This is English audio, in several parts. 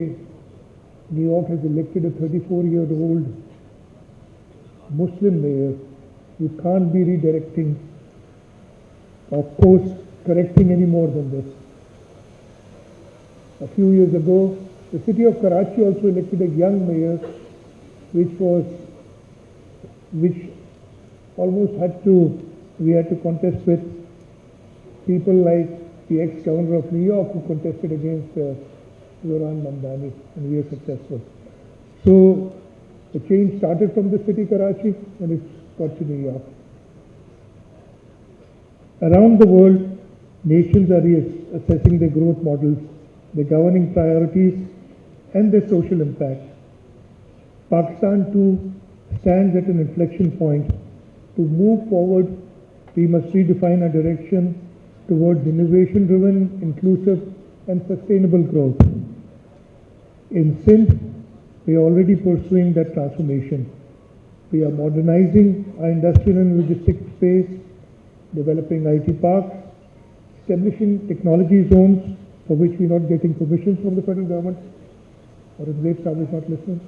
New York has elected a 34-year-old Muslim mayor. You can't be redirecting or course correcting any more than this. A few years ago, the city of Karachi also elected a young mayor, which almost we had to contest with people like the ex-governor of New York who contested against Zoran Mamdani, and we were successful. So the change started from the city Karachi and it's got to New York. Around the world, nations are reassessing their growth models, their governing priorities, and their social impact. Pakistan too stands at an inflection point. To move forward, we must redefine our direction towards innovation-driven, inclusive, and sustainable growth. In Sindh, we are already pursuing that transformation. We are modernizing our industrial and logistics space, developing IT parks, establishing technology zones for which we are not getting permissions from the federal government, or if Zaid Saab is not listening.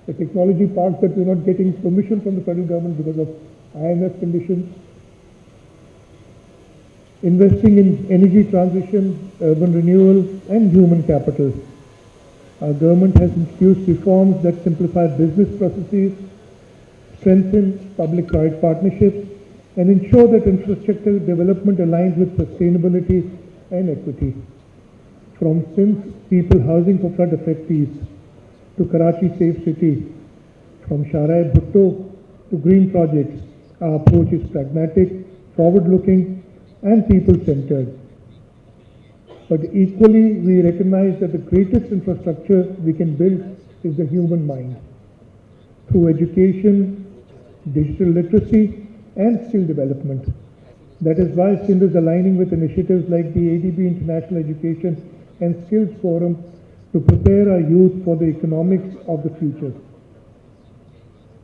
The technology parks that we are not getting permission from the federal government because of IMF conditions. Investing in energy transition, urban renewal, and human capital. Our government has introduced reforms that simplify business processes, strengthen public-private partnerships, and ensure that infrastructure development aligns with sustainability and equity. From Sindh's people housing for flood affectees to Karachi Safe City, from Sharai Bhutto to green projects, our approach is pragmatic, forward-looking, and people-centered. But equally, we recognize that the greatest infrastructure we can build is the human mind. Through education, digital literacy, and skill development. That is why Sindh is aligning with initiatives like the ADB International Education and Skills Forum to prepare our youth for the economics of the future.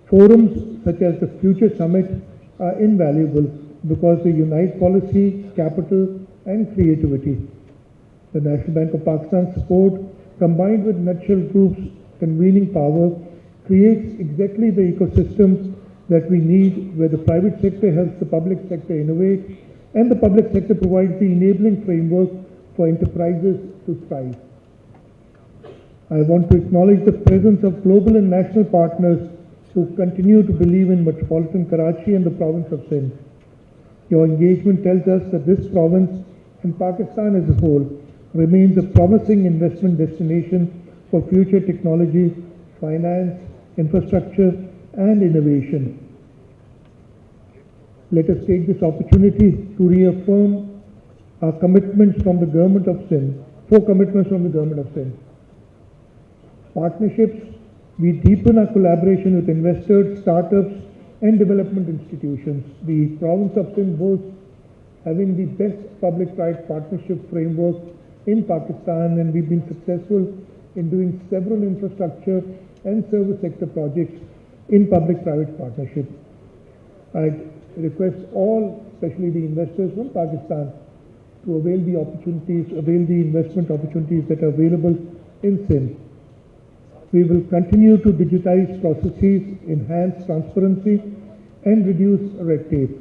Forums such as the Future Summit are invaluable because they unite policy, capital, and creativity. The National Bank of Pakistan's support, combined with nutshell group's convening power, creates exactly the ecosystem that we need, where the private sector helps the public sector innovate, and the public sector provides the enabling framework for enterprises to thrive. I want to acknowledge the presence of global and national partners who continue to believe in metropolitan Karachi and the province of Sindh. Your engagement tells us that this province and Pakistan as a whole remains a promising investment destination for future technology, finance, infrastructure, and innovation. Let us take this opportunity to reaffirm our commitments from the Government of Sindh, 4 commitments from the Government of Sindh. Partnerships, we deepen our collaboration with investors, startups, and development institutions. The province of Sindh boasts having the best public-private partnership framework in Pakistan, and we've been successful in doing several infrastructure and service sector projects in public-private partnership. I request all, especially the investors from Pakistan, to avail the opportunities, avail the investment opportunities that are available in Sindh. We will continue to digitize processes, enhance transparency, and reduce red tape.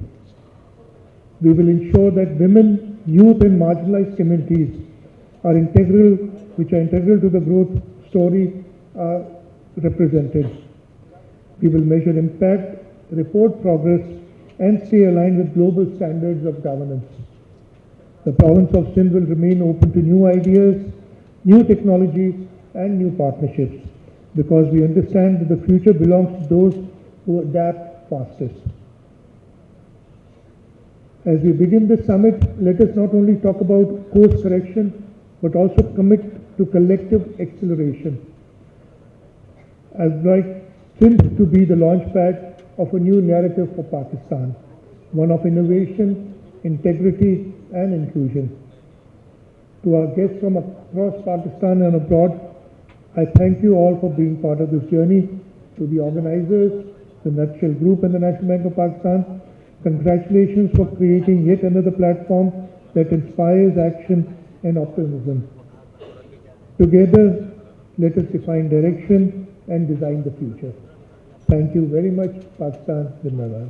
We will ensure that women, youth, and marginalized communities are integral to the growth story are represented. We will measure impact, report progress, and stay aligned with global standards of governance. The province of Sindh will remain open to new ideas, new technologies, and new partnerships, because we understand that the future belongs to those who adapt fastest. As we begin this summit, let us not only talk about course correction, but also commit to collective acceleration. I would like Sindh to be the launchpad of a new narrative for Pakistan, one of innovation, integrity, and inclusion. To our guests from across Pakistan and abroad, I thank you all for being part of this journey. To the organizers, the Nutshell Group and the National Bank of Pakistan, congratulations for creating yet another platform that inspires action and optimism. Together, let us define direction and design the future. Thank you very much, Pakistan. Zindabad.